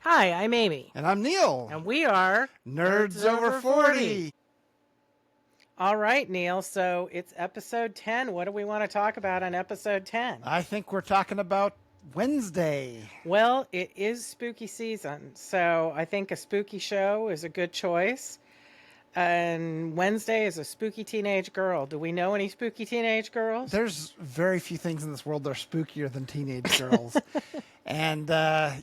Hi, I'm Amy. And I'm Neil. And we are Nerds Over 40. All right, Neil. So it's episode 10. What do we want to talk about on episode 10? I think we're talking about Wednesday. Well, it is spooky season. So I think a spooky show is a good choice. And Wednesday is a spooky teenage girl. Do we know any spooky teenage girls? There's very few things in this world that are spookier than teenage girls. And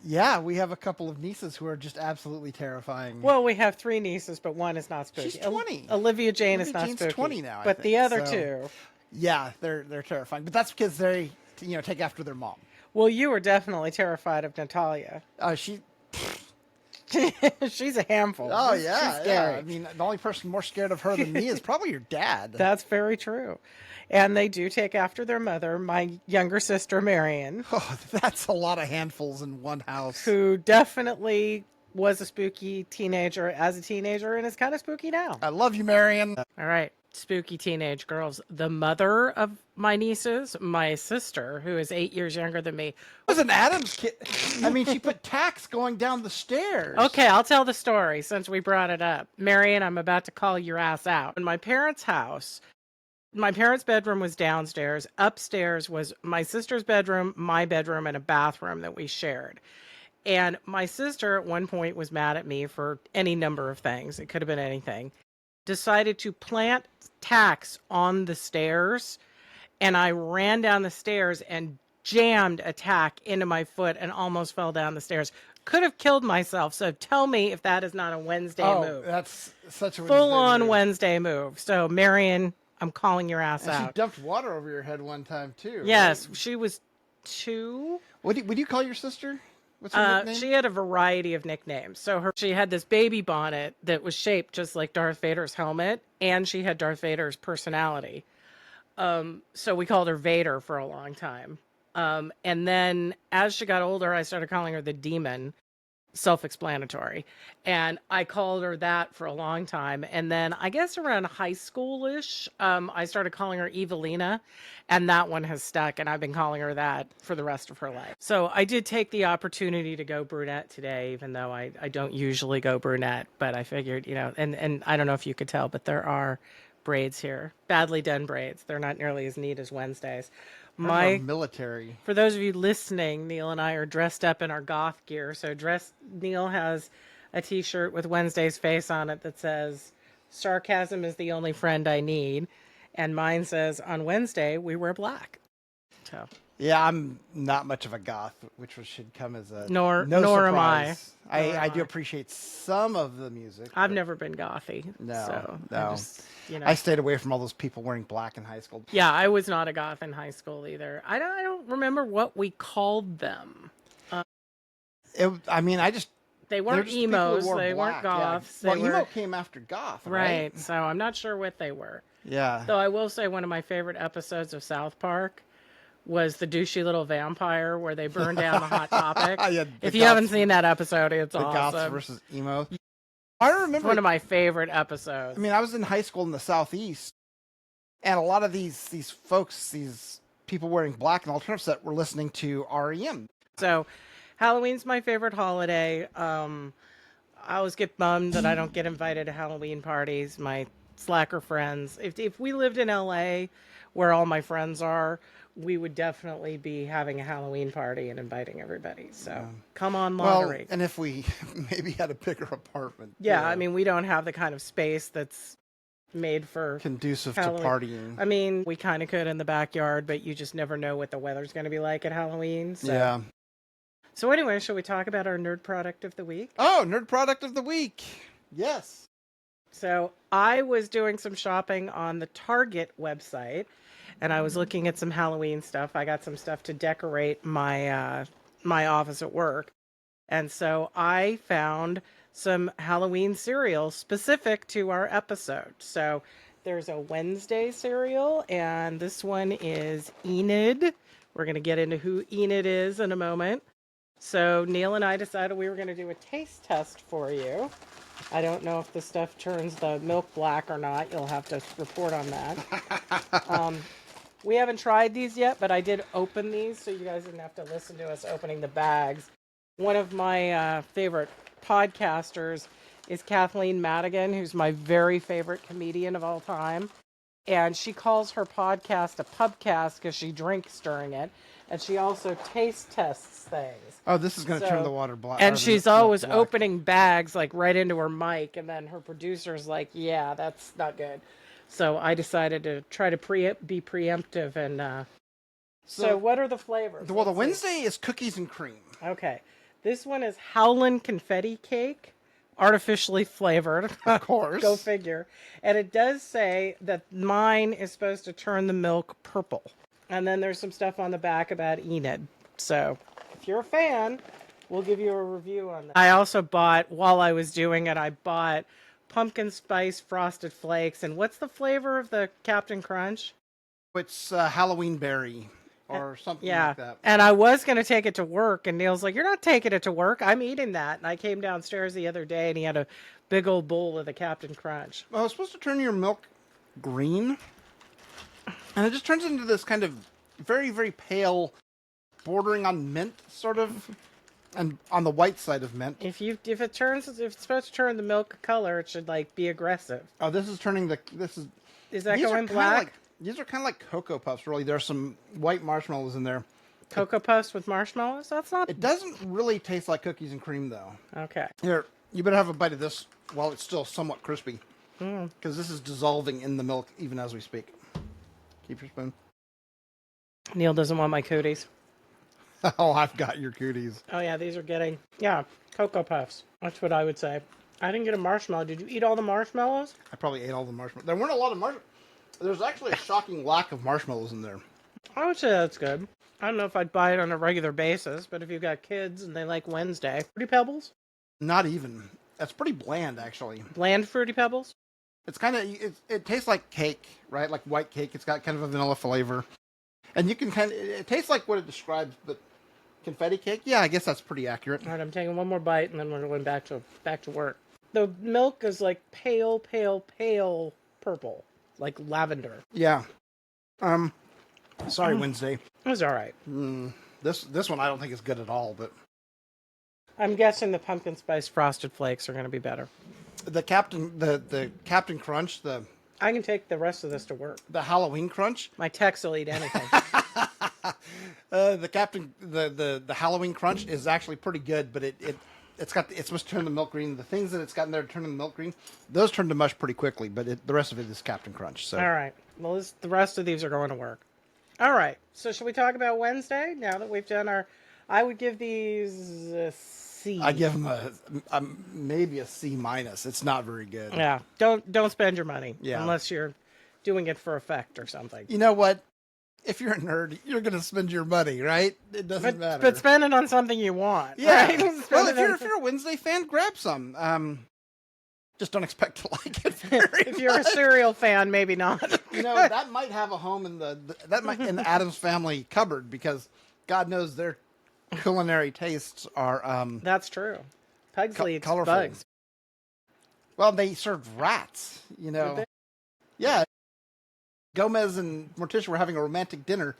yeah, we have a couple of nieces who are just absolutely terrifying. Well, we have 3 nieces, but one is not spooky. She's 20. Olivia Jane is not Jane's spooky. 20 now, but I think. the other So, 2. Yeah, they're terrifying. But that's because they take after their mom. Well, you were definitely terrified of Natalia. She's a handful. Oh, She's yeah, scary. yeah. I mean, the only person more scared of her than me is probably your dad. That's very true. And they do take after their mother, my younger sister, Marion. Oh, that's a lot of handfuls in one house. Who definitely was a spooky teenager as a teenager and is kind of spooky now. I love you, Marion. All right. Spooky teenage girls. The mother of my nieces, my sister, who is 8 years younger than me. Was an Addams kid. I mean, she put tacks going down the stairs. Okay, I'll tell the story since we brought it up. Marion, I'm about to call your ass out. In my parents' house, my parents' bedroom was downstairs. Upstairs was my sister's bedroom, my bedroom, and a bathroom that we shared. And my sister at one point was mad at me for any number of things. It could have been anything. Decided to plant tacks on the stairs, and I ran down the stairs and jammed a tack into my foot and almost fell down the stairs. Could have killed myself. So tell me if that is not a Wednesday move. That's such a full-on Wednesday move. So Marion, I'm calling your ass out. She dumped water over your head one time too. Yes, right? she was 2. Would you call your sister? What's her nickname? She had a variety of nicknames. So she had this baby bonnet that was shaped just like Darth Vader's helmet, and she had Darth Vader's personality. So we called her Vader for a long time. And then as she got older, I started calling her the Demon. Self-explanatory. And I called her that for a long time. And then I guess around high school-ish, I started calling her Evelina, and that one has stuck, and I've been calling her that for the rest of her life. So I did take the opportunity to go brunette today, even though I don't usually go brunette, but I figured, and I don't know if you could tell, but there are braids here. Badly done braids. They're not nearly as neat as Wednesday's. My military. For those of you listening, Neil and I are dressed up in our goth gear. So Neil has a t-shirt with Wednesday's face on it that says, "Sarcasm is the only friend I need." And mine says, "On Wednesday, we wear black." So yeah, I'm not much of a goth, which should come as a nor surprise. am I. I do appreciate some of the music. I've never been gothy. No. I stayed away from all those people wearing black in high school. Yeah, I was not a goth in high school either. I don't remember what we called them. They weren't emos. They weren't goths. Yeah. Emo came after goth, right? So I'm not sure what they were. Yeah. Though I will say one of my favorite episodes of South Park was the douchey little vampire where they burned down the Hot Topic. If you haven't seen that episode, it's awesome. The goths versus emo. I remember it's one of my favorite episodes. I mean, I was in high school in the Southeast, and a lot of these folks, these people wearing black and alternative set were listening to REM. So Halloween's my favorite holiday. I always get bummed that I don't get invited to Halloween parties. My slacker friends. If we lived in LA where all my friends are, we would definitely be having a Halloween party and inviting everybody. So come on, moderate. Well, and if we maybe had a bigger apartment. Yeah, I mean, we don't have the kind of space that's made for conducive Halloween. To partying. I mean, we kind of could in the backyard, but you just never know what the weather's going to be like at Halloween. So. Yeah. So anyway, shall we talk about our nerd product of the week? Oh, nerd product of the week. Yes. So I was doing some shopping on the Target website, and I was looking at some Halloween stuff. I got some stuff to decorate my my office at work. And so I found some Halloween cereal specific to our episode. So there's a Wednesday cereal, and this one is Enid. We're going to get into who Enid is in a moment. So Neil and I decided we were going to do a taste test for you. I don't know if the stuff turns the milk black or not. You'll have to report on that. We haven't tried these yet, but I did open these, so you guys didn't have to listen to us opening the bags. One of my favorite podcasters is Kathleen Madigan, who's my very favorite comedian of all time. And she calls her podcast a pubcast because she drinks during it. And she also taste tests things. Oh, this is going to turn the So, water black. and she's always black. opening bags like right into her mic. And then her producer's like, yeah, that's not good. So I decided to try to be preemptive. And so what are the flavors? Well, the Wednesday is cookies and cream. Okay. This one is Howlin' Confetti Cake, artificially flavored. Of course. Go figure. And it does say that mine is supposed to turn the milk purple. And then there's some stuff on the back about Enid. So if you're a fan, we'll give you a review on that. I also bought, while I was doing it, I bought pumpkin spice frosted flakes. And what's the flavor of the Captain Crunch? It's Halloween berry. Or something like that. And I was going to take it to work, and Neil's like, you're not taking it to work. I'm eating that. And I came downstairs the other day, and he had a big old bowl of the Captain Crunch. Well, it's supposed to turn your milk green. And it just turns into this kind of very, very pale, bordering on mint, sort of. And on the white side of mint. If it's supposed to turn the milk color, it should, like, be aggressive. Oh, this is turning Is that going black? These are kind of like Cocoa Puffs, really. There's some white marshmallows in there. Cocoa Puffs with marshmallows? That's not... It doesn't really taste like cookies and cream, though. Okay. Here, you better have a bite of this while it's still somewhat crispy. Because this is dissolving in the milk even as we speak. Keep your spoon. Neil doesn't want my cooties. Oh, I've got your cooties. Oh, yeah, these are getting... Yeah, Cocoa Puffs. That's what I would say. I didn't get a marshmallow. Did you eat all the marshmallows? I probably ate all the marshmallows. There weren't a lot of marshmallows. There's actually a shocking lack of marshmallows in there. I would say that's good. I don't know if I'd buy it on a regular basis, but if you've got kids and they like Wednesday. Fruity Pebbles? Not even. That's pretty bland, actually. Bland Fruity Pebbles? It's kind of, it tastes like cake, right? Like white cake. It's got kind of a vanilla flavor. And you can it tastes like what it describes, but confetti cake? Yeah, I guess that's pretty accurate. All right, I'm taking one more bite and then we're going back to work. The milk is like pale, pale, pale purple. Like lavender. Yeah. Sorry, Wednesday. It was all right. This one I don't think is good at all, but I'm guessing the pumpkin spice frosted flakes are going to be better. The Captain Crunch, I can take the rest of this to work. The Halloween Crunch. My Tex will eat anything. The Halloween Crunch is actually pretty good, but it's supposed to turn the milk green. The things that it's got in there to turn the milk green, those turn to mush pretty quickly. But the rest of it is Captain Crunch. So all right. Well, the rest of these are going to work. All right. So should we talk about Wednesday now that we've done our? I would give these a C. I give them a maybe a C minus. It's not very good. Yeah. Don't spend your money. Yeah. Unless you're doing it for effect or something. You know what? If you're a nerd, you're going to spend your money, right? It doesn't matter. But spend it on something you want. Yeah. Right? Well, if you're a Wednesday fan, grab some. Just don't expect to like it very If you're a cereal fan, maybe not. You know, that might have a home in the Addams Family cupboard because God knows their culinary tastes are That's true. Pugsley eats colorful. bugs. Well, they served rats, you know. Yeah. Gomez and Morticia were having a romantic dinner,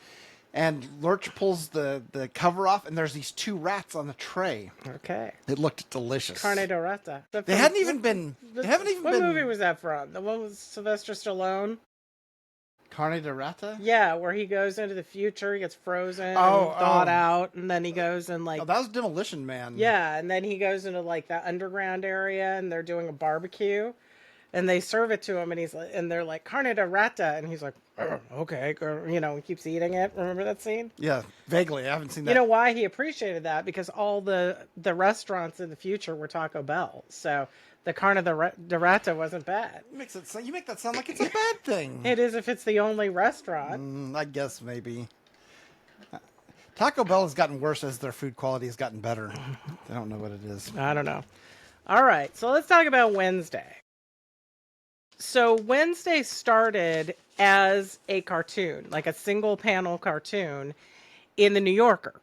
and Lurch pulls the cover off, and there's these two rats on the tray. Okay. It looked delicious. Carne de rata. They haven't even been. What movie was that from? The one with Sylvester Stallone? Carne de rata? Yeah, where he goes into the future, he gets frozen, and Oh, thawed out, and then he goes and like. Oh, that was Demolition Man. Yeah, and then he goes into like that underground area, and they're doing a barbecue, and they serve it to him, and they're like carne de rata, and he's like, "Oh, okay, you know, he keeps eating it. Remember that scene? Yeah, vaguely. I haven't seen that. You know why he appreciated that? Because all the restaurants in the future were Taco Bell, so the carne de rata wasn't bad. You make that sound like it's a bad thing. It is if it's the only restaurant. I guess maybe. Taco Bell has gotten worse as their food quality has gotten better. I don't know what it is. I don't know. All right, so let's talk about Wednesday. So Wednesday started as a cartoon, like a single panel cartoon in the New Yorker.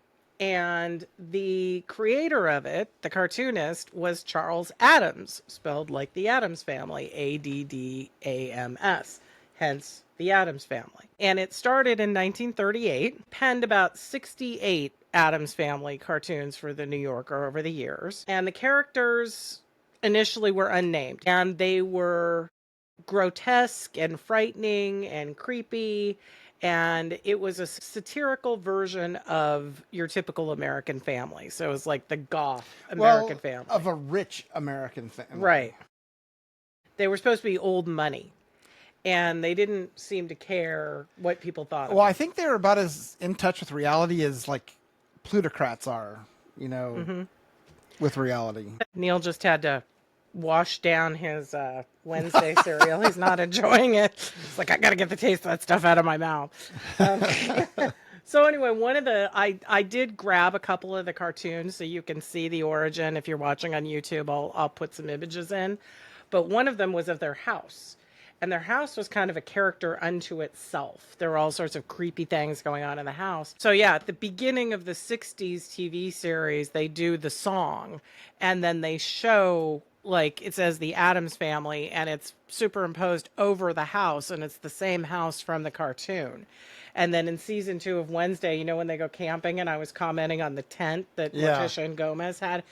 And the creator of it, the cartoonist, was Charles Addams, spelled like the Addams Family, Addams, hence The Addams Family. And it started in 1938, penned about 68 Addams Family cartoons for the New Yorker over the years. And the characters initially were unnamed, and they were grotesque and frightening and creepy. And it was a satirical version of your typical American family. So it was like the goth American family. Of a rich American family. Right. They were supposed to be old money. And they didn't seem to care what people thought of Well, them. I think they were about as in touch with reality as like plutocrats are, with reality. Neil just had to wash down his Wednesday cereal. He's not enjoying it. It's like, I got to get the taste of that stuff out of my mouth. So anyway, I did grab a couple of the cartoons so you can see the origin. If you're watching on YouTube, I'll put some images in. But one of them was of their house. And their house was kind of a character unto itself. There were all sorts of creepy things going on in the house. So yeah, at the beginning of the 60s TV series, they do the song, and then they show, like, it says the Addams Family, and it's superimposed over the house, and it's the same house from the cartoon. And then in season 2 of Wednesday, when they go camping, and I was commenting on the tent that Morticia and Gomez had,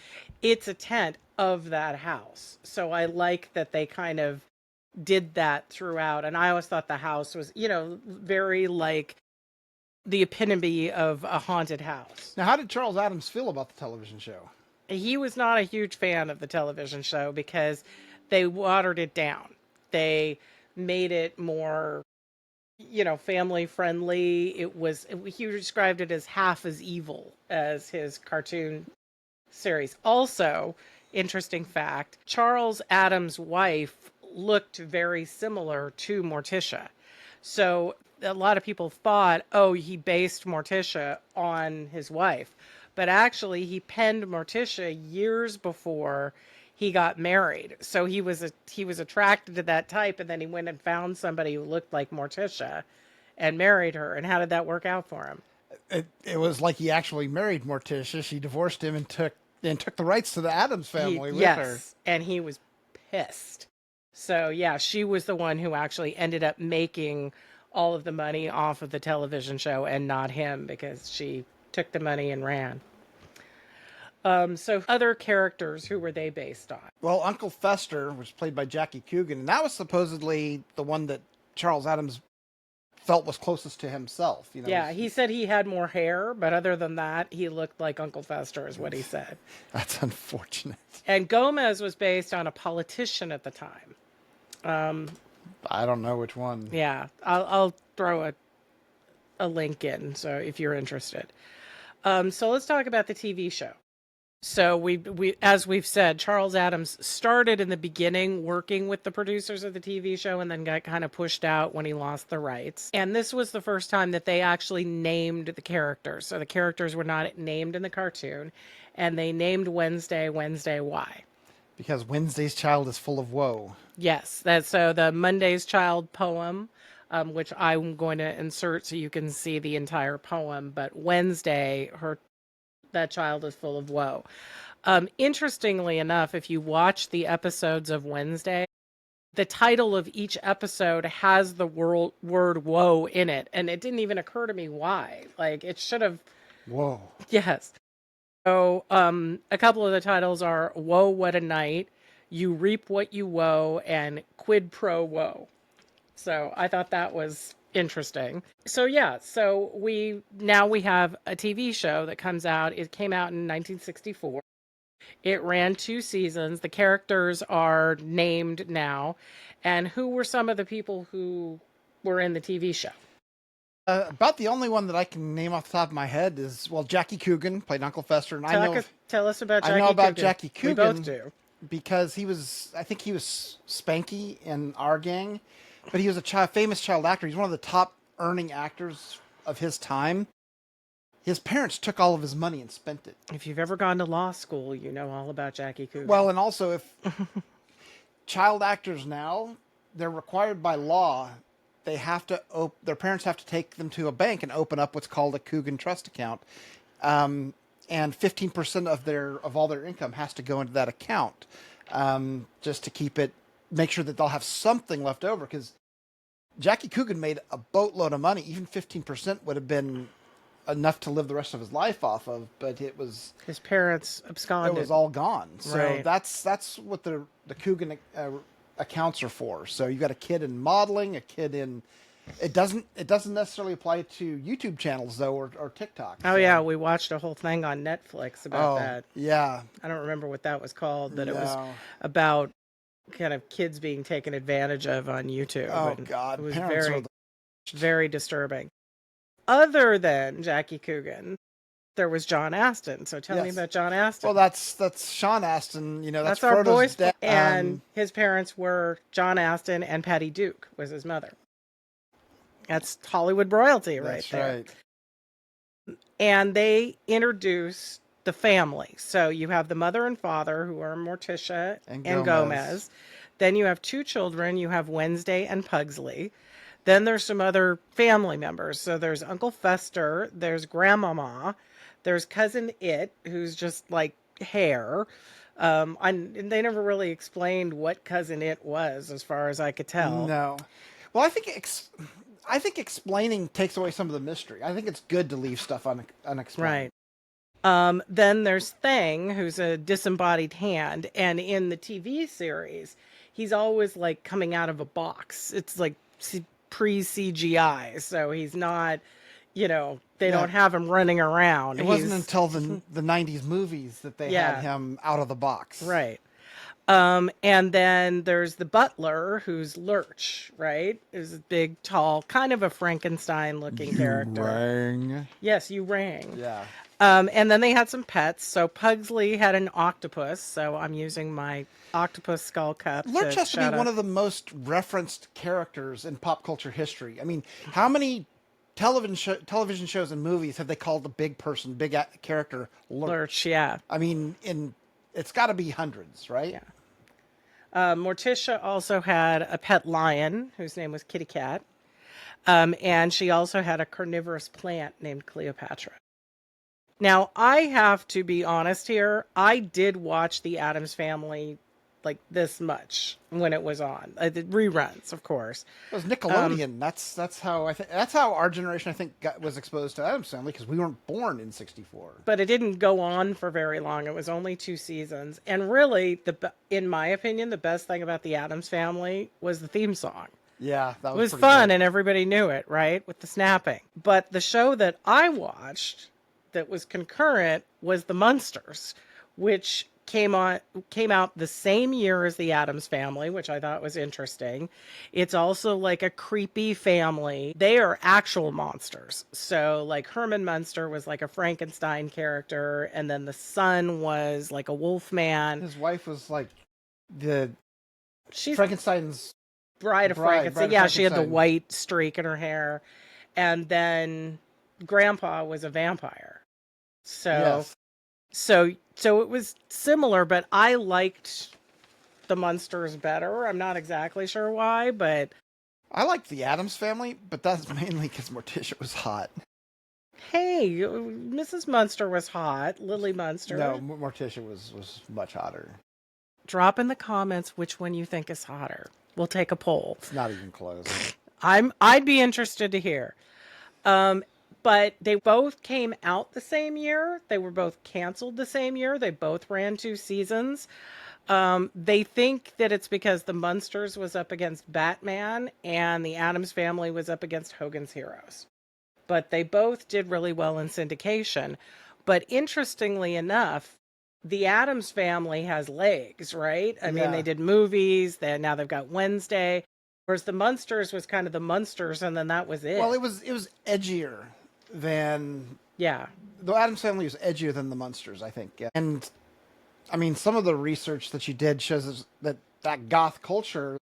it's a tent of that house. So I like that they kind of did that throughout. And I always thought the house was, very like the epitome of a haunted house. Now, how did Charles Addams feel about the television show? He was not a huge fan of the television show because they watered it down. They made it more, family friendly. He described it as half as evil as his cartoon series. Also, interesting fact, Charles Addams' wife looked very similar to Morticia. So a lot of people thought, he based Morticia on his wife. But actually, he penned Morticia years before he got married. So he was attracted to that type, and then he went and found somebody who looked like Morticia and married her. And how did that work out for him? It was like he actually married Morticia. She divorced him and took the rights to the Addams Family with her. And he was pissed. So, yeah, she was the one who actually ended up making all of the money off of the television show and not him, because she took the money and ran. So other characters, who were they based on? Well, Uncle Fester was played by Jackie Coogan, and that was supposedly the one that Charles Addams felt was closest to himself. Yeah, he said he had more hair, but other than that, he looked like Uncle Fester, is what he said. That's unfortunate. And Gomez was based on a politician at the time. I don't know which one. Yeah, I'll throw a link in, so if you're interested. So let's talk about the TV show. So we as we've said, Charles Addams started in the beginning working with the producers of the TV show, and then got kind of pushed out when he lost the rights. And this was the first time that they actually named the characters. So the characters were not named in the cartoon, and they named Wednesday why? Because Wednesday's child is full of woe. Yes, so the Monday's Child poem, which I'm going to insert so you can see the entire poem, but Wednesday, that child is full of woe. Interestingly enough, if you watch the episodes of Wednesday, the title of each episode has the word woe in it, and it didn't even occur to me why. Like, it should have... Whoa. Yes. So, a couple of the titles are Woe, What a Night, You Reap What You Woe, and Quid Pro Woe. So I thought that was interesting. So yeah, we have a TV show that comes out. It came out in 1964. It ran 2 seasons. The characters are named now. And who were some of the people who were in the TV show? About the only one that I can name off the top of my head is, Jackie Coogan played Uncle Fester, and tell us about Jackie Coogan. I know about Jackie Coogan. We both do. Because I think he was Spanky in our gang, but he was a famous child actor. He's one of the top earning actors of his time. His parents took all of his money and spent it. If you've ever gone to law school, you know all about Jackie Coogan. Well, and also if child actors now, they're required by law, their parents have to take them to a bank and open up what's called a Coogan trust account. And 15% of all their income has to go into that account, just to make sure that they'll have something left over. Because Jackie Coogan made a boatload of money. Even 15% would have been enough to live the rest of his life off of, but His parents it absconded. was all gone. So Right. that's what the Coogan accounts are for. So you got a kid in modeling, a kid in. It doesn't necessarily apply to YouTube channels though, or TikTok. Oh so. yeah, we watched a whole thing on Netflix about Oh that. yeah. I don't remember what that was called, but it was No. about kind of kids being taken advantage of on YouTube. Oh and God. it was Parents very, are very disturbing. Other than Jackie Coogan, there was John Astin. So tell me Yes. about John Astin. Well, that's Sean Astin. You know, that's our Frodo's boy's dad. and his parents were John Astin and Patty Duke was his mother. That's Hollywood royalty right That's there. right. And they introduce the family. So you have the mother and father, who are Morticia and Gomez. Then you have two children. You have Wednesday and Pugsley. Then there's some other family members. So there's Uncle Fester. There's Grandmama. There's Cousin It, who's just like hair. And they never really explained what Cousin It was, as far as I could tell. No. Well, I think explaining takes away some of the mystery. I think it's good to leave stuff unexplained. Right. Then there's Thing, who's a disembodied hand, and in the TV series, he's always like coming out of a box. It's like pre-CGI, so he's not, they don't have him running around. It wasn't until the 90s movies that they had him out of the box. Right. And then there's the butler, who's Lurch, right? Is a big, tall, kind of a Frankenstein-looking character. Rang. Yes, you rang. Yeah. And then they had some pets. So Pugsley had an octopus. So I'm using my octopus skull cup. Lurch has to be one of the most referenced characters in pop culture history. I mean, how many television shows and movies have they called the big person, character Lurch? Lurch, yeah. I mean, it's got to be hundreds, right? Yeah. Morticia also had a pet lion whose name was Kitty Cat. And she also had a carnivorous plant named Cleopatra. Now, I have to be honest here. I did watch the Addams Family like this much when it was on. I did reruns, of course. It was Nickelodeon. That's how our generation, I think, was exposed to Addams Family, because we weren't born in '64. But it didn't go on for very long. It was only 2 seasons. And really, in my opinion, the best thing about the Addams Family was the theme song. Yeah, that was pretty fun, good. and everybody knew it, right? With the snapping. But the show that I watched that was concurrent was The Munsters, which came out the same year as the Addams Family, which I thought was interesting. It's also like a creepy family. They are actual monsters. So like Herman Munster was like a Frankenstein character, and then the son was like a wolf man. His wife was like She's Frankenstein's bride of Frankenstein. Yeah, she had the white streak in her hair. And then Grandpa was a vampire. So it was similar, but I liked the Munsters better. I'm not exactly sure why, but I liked the Addams Family, but that's mainly because Morticia was hot. Hey, Mrs. Munster was hot. Lily Munster. No, Morticia was much hotter. Drop in the comments which one you think is hotter. We'll take a poll. It's not even close. I'd be interested to hear. But they both came out the same year. They were both canceled the same year. They both ran 2 seasons. They think that it's because the Munsters was up against Batman and the Addams Family was up against Hogan's Heroes. But they both did really well in syndication. But interestingly enough, the Addams Family has legs, right? I mean, they did movies. Now they've got Wednesday. Whereas the Munsters was kind of the Munsters, and then that was it. Well, it was edgier than... Yeah. The Addams Family was edgier than the Munsters, I think. Yeah. And, I mean, some of the research that you did shows us that goth culture,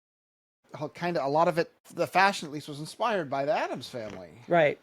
kind of, a lot of it, the fashion at least, was inspired by the Addams Family. Right.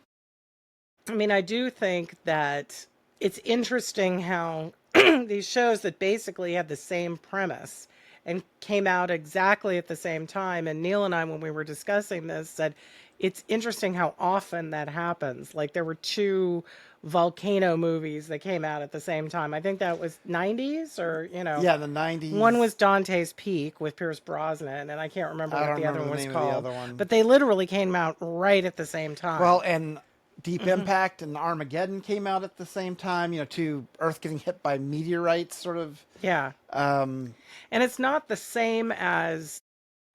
I mean, I do think that it's interesting how these shows that basically had the same premise and came out exactly at the same time. And Neil and I, when we were discussing this, said it's interesting how often that happens. Like there were 2 volcano movies that came out at the same time. I think that was 90s or, Yeah, the 90s. one was Dante's Peak with Pierce Brosnan, and I can't remember I what don't the other remember one the was name of the called. other one. But they literally came out right at the same time. Well, and Deep Impact and Armageddon came out at the same time, two Earth getting hit by meteorites, sort of. Yeah. And it's not the same as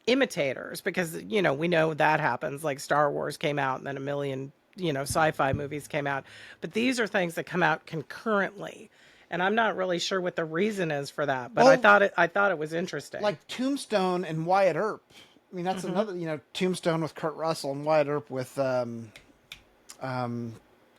imitators because, we know that happens. Like Star Wars came out and then a million, sci-fi movies came out. But these are things that come out concurrently. And I'm not really sure what the reason is for that, but I thought it was interesting. Like Tombstone and Wyatt Earp. I mean, that's another, Tombstone with Kurt Russell and Wyatt Earp with Kevin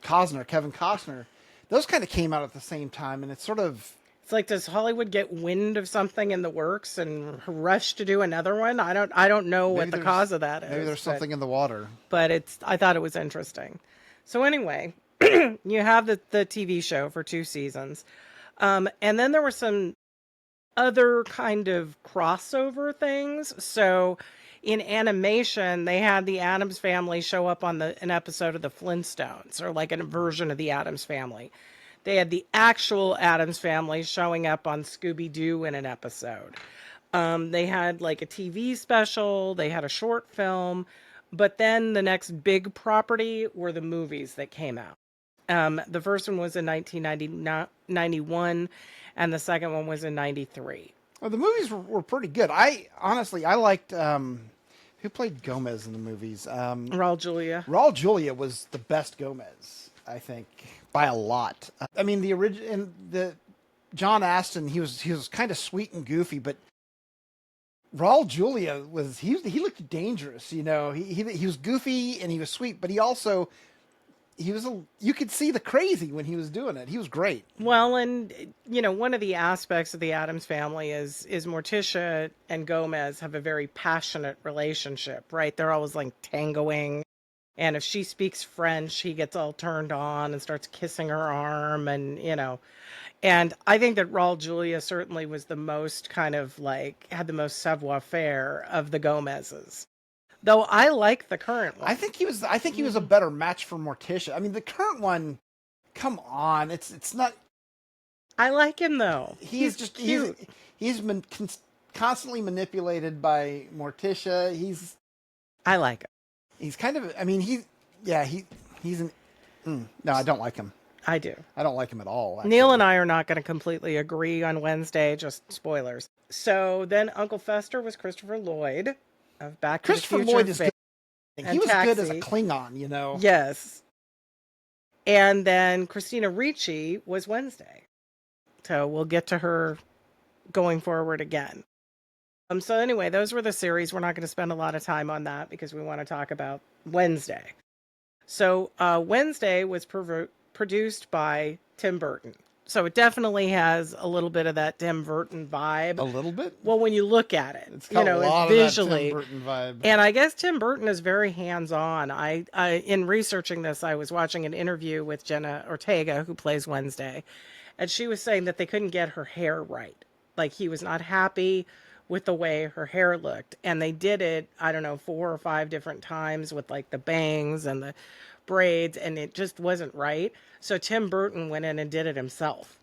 Costner. Those kind of came out at the same time, and it's sort of... It's like, does Hollywood get wind of something in the works and rush to do another one? I don't know what the cause of that is. Maybe there's something in the water. But I thought it was interesting. So anyway, you have the TV show for 2 seasons. And then there were some other kind of crossover things. So in animation, they had the Addams Family show up on an episode of the Flintstones, or like a version of the Addams Family. They had the actual Addams Family showing up on Scooby-Doo in an episode. They had like a TV special. They had a short film. But then the next big property were the movies that came out. The first one was in 1991, and the second one was in 93. Well, the movies were pretty good. I liked... who played Gomez in the movies? Raul Julia. Raul Julia was the best Gomez, I think, by a lot. I mean, the John Astin, he was kind of sweet and goofy, but Raul Julia he looked dangerous. He was goofy and he was sweet, but you could see the crazy when he was doing it. He was great. Well, and one of the aspects of the Addams Family is Morticia and Gomez have a very passionate relationship, right? They're always like tangoing. And if she speaks French, he gets all turned on and starts kissing her arm and and I think that Raul Julia certainly was the most kind of like had the most savoir-faire of the Gomez's. Though I like the current one. I think he was a better match for Morticia. I mean, the current one, come on, it's not. I like him though. He's just cute. He's been constantly manipulated by Morticia. I like him. He's kind of. I mean, he's an. No, I don't like him. I do. I don't like him at all. Actually. Neil and I are not going to completely agree on Wednesday. Just spoilers. So then Uncle Fester was Christopher Lloyd. Of Back to the Future. Christopher Lloyd is good. He was Taxi. good as a Klingon, Yes. And then Christina Ricci was Wednesday. So we'll get to her going forward again. So anyway, those were the series. We're not going to spend a lot of time on that because we want to talk about Wednesday. So Wednesday was produced by Tim Burton. So it definitely has a little bit of that Tim Burton vibe. A little bit? Well, when you look at it, it's got a lot visually. Of that Tim Burton vibe. And I guess Tim Burton is very hands-on. I in researching this, I was watching an interview with Jenna Ortega, who plays Wednesday, and she was saying that they couldn't get her hair right. Like, he was not happy with the way her hair looked. And they did it, I don't know, 4 or 5 different times with, like, the bangs and the braids, and it just wasn't right. So Tim Burton went in and did it himself.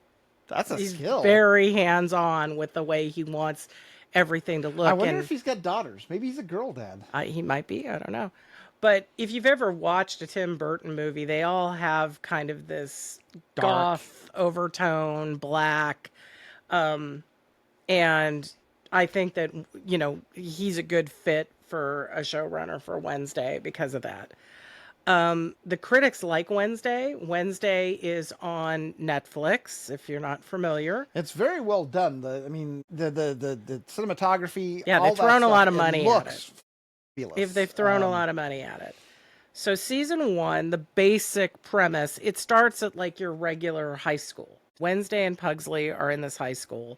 That's a skill. Very hands-on with the way he wants everything to look. I wonder if he's got daughters. Maybe he's a girl dad. He might be. I don't know. But if you've ever watched a Tim Burton movie, they all have kind of this goth overtone, black. And I think that, he's a good fit for a showrunner for Wednesday because of that. The critics like Wednesday. Wednesday is on Netflix, if you're not familiar. It's very well done. The cinematography. Yeah, they've thrown a lot of money at it. Fabulous. If they've thrown a lot of money at it. So season 1, the basic premise, it starts at like your regular high school. Wednesday and Pugsley are in this high school,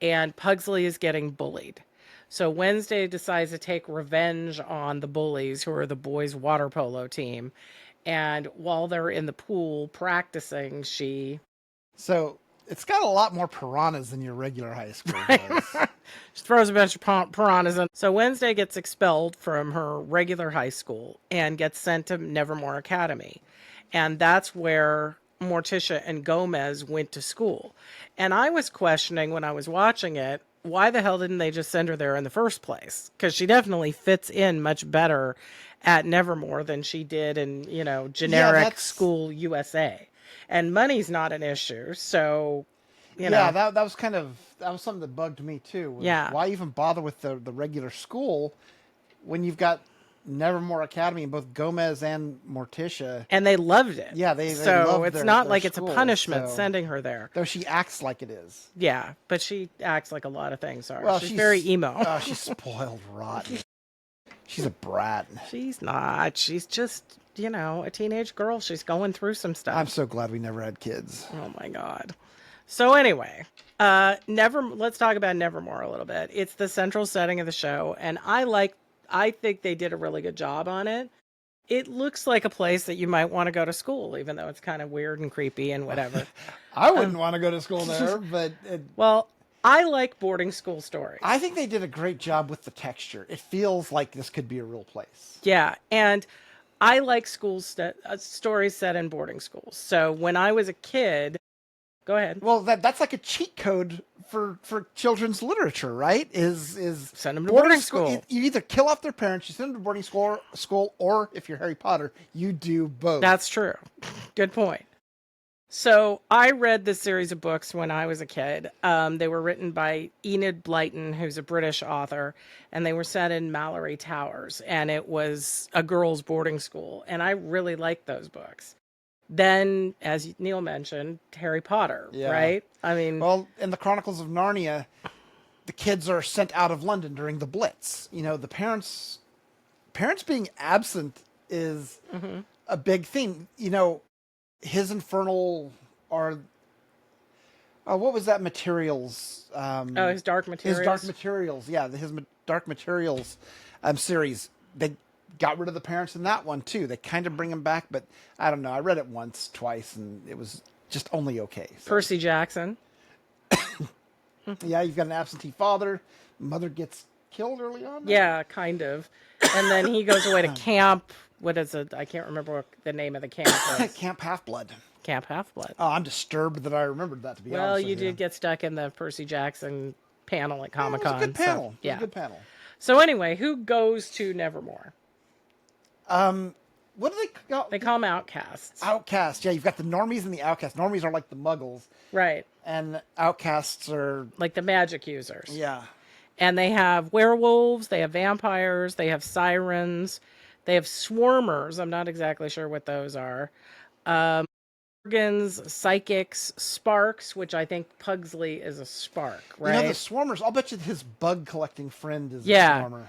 and Pugsley is getting bullied. So Wednesday decides to take revenge on the bullies, who are the boys' water polo team. And while they're in the pool practicing, So it's got a lot more piranhas than your regular high school does. She throws a bunch of piranhas in. So Wednesday gets expelled from her regular high school and gets sent to Nevermore Academy. And that's where Morticia and Gomez went to school. And I was questioning when I was watching it, why the hell didn't they just send her there in the first place? Because she definitely fits in much better at Nevermore than she did in, generic school USA. And money's not an issue. So, that was that was something that bugged me too. Why even bother with the regular school when you've got Nevermore Academy and both Gomez and Morticia, and they loved it. Yeah, they so loved it's their, not their like school, it's a punishment so, sending her there. Though she acts like it is. Yeah, but she acts like a lot of things are. Well, she's very emo. She's spoiled rotten. She's a brat. She's not. She's just, a teenage girl. She's going through some stuff. I'm so glad we never had kids. Oh my God. So anyway, let's talk about Nevermore a little bit. It's the central setting of the show, and I think they did a really good job on it. It looks like a place that you might want to go to school, even though it's kind of weird and creepy and whatever. I wouldn't want to go to school there, but... Well, I like boarding school stories. I think they did a great job with the texture. It feels like this could be a real place. Yeah, and I like stories set in boarding schools. So when I was a kid... Go ahead. Well, that's like a cheat code for children's literature, right? Is send them to boarding school. You either kill off their parents, you send them to boarding school, or if you're Harry Potter, you do both. That's true. Good point. So I read this series of books when I was a kid. They were written by Enid Blyton, who's a British author, and they were set in Mallory Towers, and it was a girls' boarding school, and I really liked those books. Then, as Neil mentioned, Harry Potter, right? I mean... Well, in the Chronicles of Narnia, the kids are sent out of London during the Blitz. The parents being absent is a big thing. His infernal... what was that materials? His Dark Materials. His Dark Materials, yeah. His Dark Materials series. They got rid of the parents in that one too. They kind of bring them back, but I don't know. I read it once, twice, and it was just only okay. So. Percy Jackson. Yeah, you've got an absentee father. Mother gets killed early on. Yeah, kind of. And then he goes away to camp. What is it? I can't remember what the name of the camp is. Camp Half-Blood. Camp Half-Blood. Oh, I'm disturbed that I remembered that, to be honest. Well, you did get stuck in the Percy Jackson panel at Comic-Con. It was a good panel. So, yeah. It was a good panel. So anyway, who goes to Nevermore? What do they call? They call them outcasts. Outcasts. Yeah, you've got the normies and the outcasts. Normies are like the muggles. Right. And outcasts are... like the magic users. Yeah. And they have werewolves, they have vampires, they have sirens, they have swarmers. I'm not exactly sure what those are. Organs, psychics, sparks, which I think Pugsley is a spark, right? The swarmers, I'll bet you his bug collecting friend is a swarmer.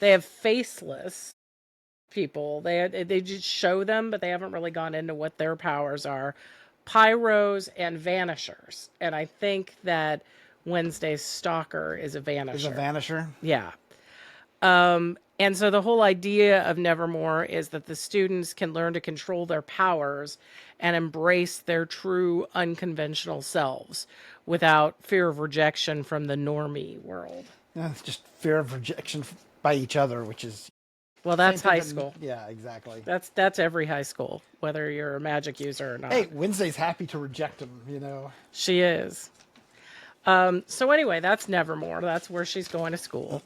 They have faceless people. They just show them, but they haven't really gone into what their powers are. Pyros and vanishers. And I think that Wednesday's stalker is a vanisher. Is a vanisher? Yeah. And so the whole idea of Nevermore is that the students can learn to control their powers and embrace their true unconventional selves without fear of rejection from the normie world. Yeah, it's just fear of rejection by each other, which is... Well, that's high school. Yeah, exactly. That's every high school, whether you're a magic user or not. Hey, Wednesday's happy to reject him, She is. So anyway, that's Nevermore. That's where she's going to school.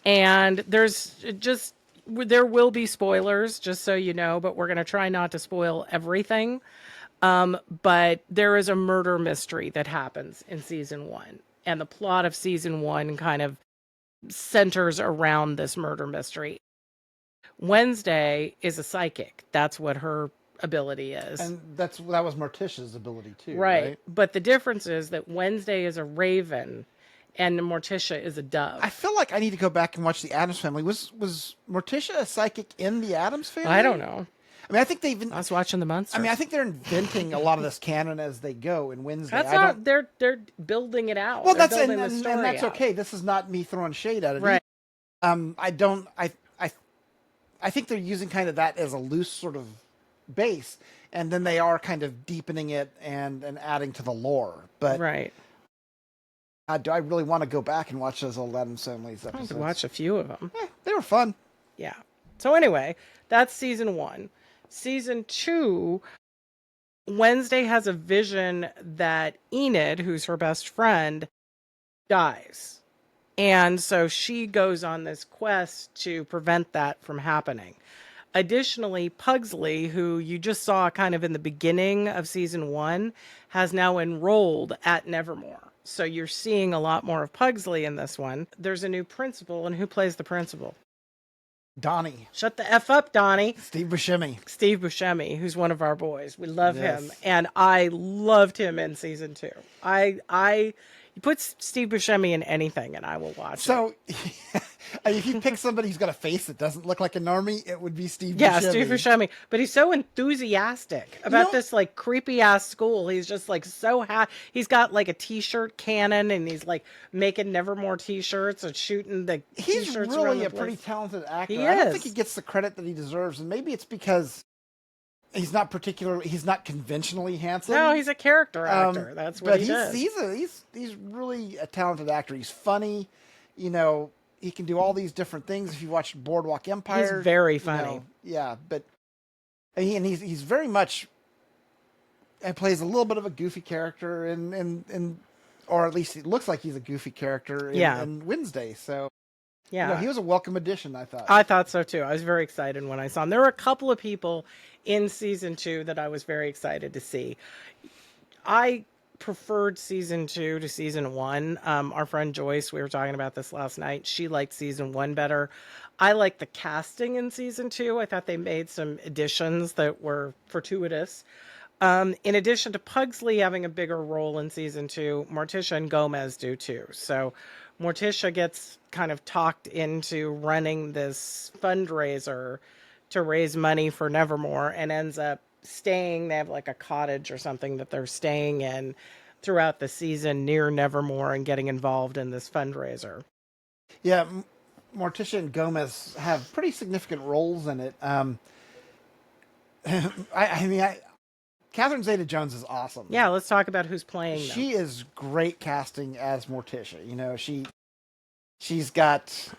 And there will be spoilers, just so you know, but we're going to try not to spoil everything. But there is a murder mystery that happens in season 1. And the plot of season 1 kind of centers around this murder mystery. Wednesday is a psychic. That's what her ability is. And that was Morticia's ability too, right? Right. But the difference is that Wednesday is a raven and Morticia is a dove. I feel like I need to go back and watch the Addams Family. Was Morticia a psychic in the Addams Family? I don't know. I mean, I think they've... I was watching the Monsters. I mean, I think they're inventing a lot of this canon as they go in Wednesday. That's not... They're building it out. Well, they're that's... And that's okay. This is not me throwing shade at it. Right. I think they're using kind of that as a loose sort of base, and then they are kind of deepening it and adding to the lore. But right. Do I really want to go back and watch those old Addams Family's episodes? I could watch a few of them. They were fun. Yeah. So anyway, that's season 1. Season 2 Wednesday has a vision that Enid, who's her best friend, dies. And so she goes on this quest to prevent that from happening. Additionally, Pugsley, who you just saw kind of in the beginning of season 1, has now enrolled at Nevermore. So you're seeing a lot more of Pugsley in this one. There's a new principal, and who plays the principal? Donnie. Shut the F up, Donnie. Steve Buscemi. Steve Buscemi, who's one of our boys. We love him. Yes. And I loved him in season 2. You put Steve Buscemi in anything and I will watch it. So, if you pick somebody who's got a face that doesn't look like a normie, it would be Steve Buscemi. Yeah, Steve Buscemi. But he's so enthusiastic about this like creepy ass school. He's just like so happy. He's got like a t-shirt cannon and he's like making Nevermore t-shirts and shooting the He's t-shirts around really the a pretty place. talented actor. He I don't is. think he gets the credit that he deserves, and maybe it's because he's not conventionally handsome. No, he's a character actor. That's what he does. He's really a talented actor. He's funny. You know, he can do all these different things. If you watched Boardwalk Empire, He's very funny. Yeah, but he's very much and plays a little bit of a goofy character in or at least it looks like he's a goofy character in Wednesday. So yeah, he was a welcome addition, I thought. I thought so too. I was very excited when I saw him. There were a couple of people in season 2 that I was very excited to see. I preferred season 2 to season 1. Our friend Joyce, we were talking about this last night. She liked season 1 better. I liked the casting in season 2. I thought they made some additions that were fortuitous. In addition to Pugsley having a bigger role in season 2, Morticia and Gomez do too. So Morticia gets kind of talked into running this fundraiser to raise money for Nevermore and ends up staying. They have like a cottage or something that they're staying in throughout the season near Nevermore and getting involved in this fundraiser. Yeah, Morticia and Gomez have pretty significant roles in it. Catherine Zeta-Jones is awesome. Yeah, let's talk about who's playing them. She is great casting as Morticia. You know, she's got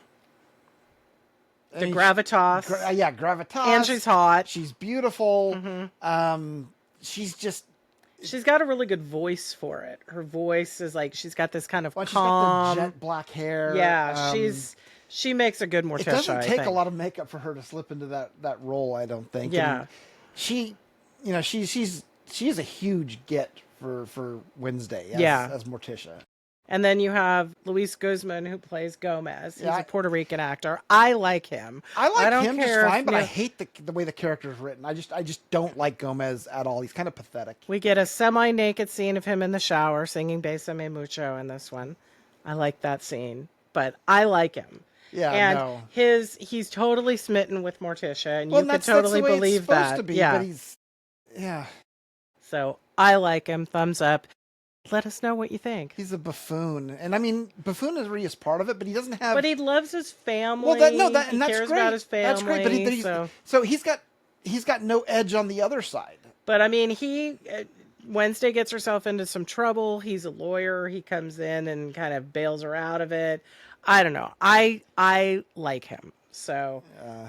the gravitas. Gravitas. And she's hot. She's beautiful. Mm-hmm. She's got a really good voice for it. Her voice is like, she's got this kind of calm. She's got the jet black hair. Yeah, she makes a good Morticia. It doesn't take a lot of makeup for her to slip into that role, I don't think. Yeah. And she is a huge get for Wednesday as Morticia. And then you have Luis Guzman, who plays Gomez. He's a Puerto Rican actor. I like him. I like him just fine, but I hate the way the character is written. I just don't like Gomez at all. He's kind of pathetic. We get a semi-naked scene of him in the shower singing Bésame Mucho in this one. I like that scene, but I like him. Yeah, and he's totally smitten with Morticia, and you could totally believe that. To be, but So I like him. Thumbs up. Let us know what you think. He's a buffoon, and I mean, buffoonery is part of it, but he doesn't have. But he loves his family. Well, he that's cares great. about his family. That's great, but so he's got no edge on the other side. But I mean, Wednesday gets herself into some trouble. He's a lawyer. He comes in and kind of bails her out of it. I don't know. I like him. So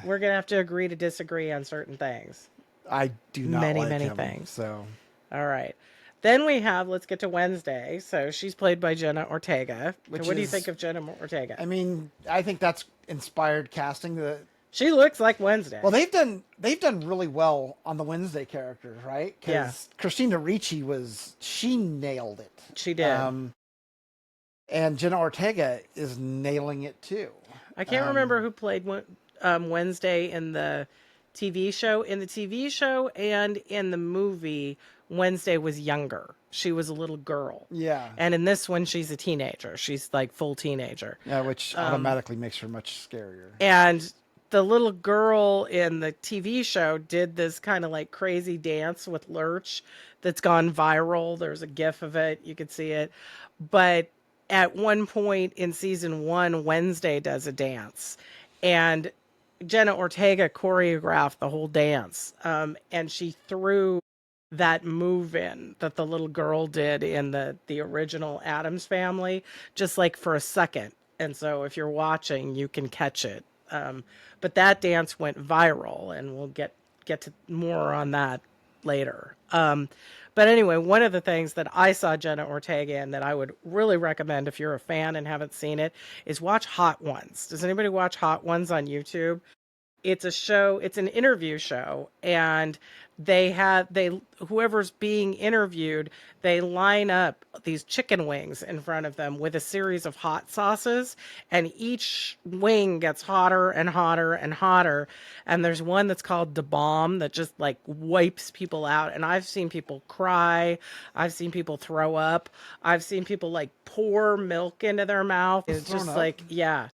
we're gonna have to agree to disagree on certain things. I do not like many him, things. So all right. Then let's get to Wednesday. So she's played by Jenna Ortega. What do you think of Jenna Ortega? I mean, I think that's inspired casting. She looks like Wednesday. Well, they've done really well on the Wednesday characters, right? Because Christina Ricci she nailed it. She did. And Jenna Ortega is nailing it too. I can't remember who played Wednesday in the TV show. In the TV show and in the movie, Wednesday was younger. She was a little girl. Yeah. And in this one, she's a teenager. She's like full teenager. Yeah, which automatically makes her much scarier. And the little girl in the TV show did this kind of like crazy dance with Lurch that's gone viral. There's a GIF of it. You could see it. But at one point in season 1, Wednesday does a dance. And Jenna Ortega choreographed the whole dance. And she threw that move in that the little girl did in the original Addams Family, just like for a second. And so if you're watching, you can catch it. But that dance went viral, and we'll get to more on that later. But anyway, one of the things that I saw Jenna Ortega in that I would really recommend if you're a fan and haven't seen it is watch Hot Ones. Does anybody watch Hot Ones on YouTube? It's a show, it's an interview show, and whoever's being interviewed, they line up these chicken wings in front of them with a series of hot sauces, and each wing gets hotter and hotter and hotter. And there's one that's called the bomb that just like wipes people out, and I've seen people cry, I've seen people throw up, I've seen people like pour milk into their mouth. It's just like, yeah.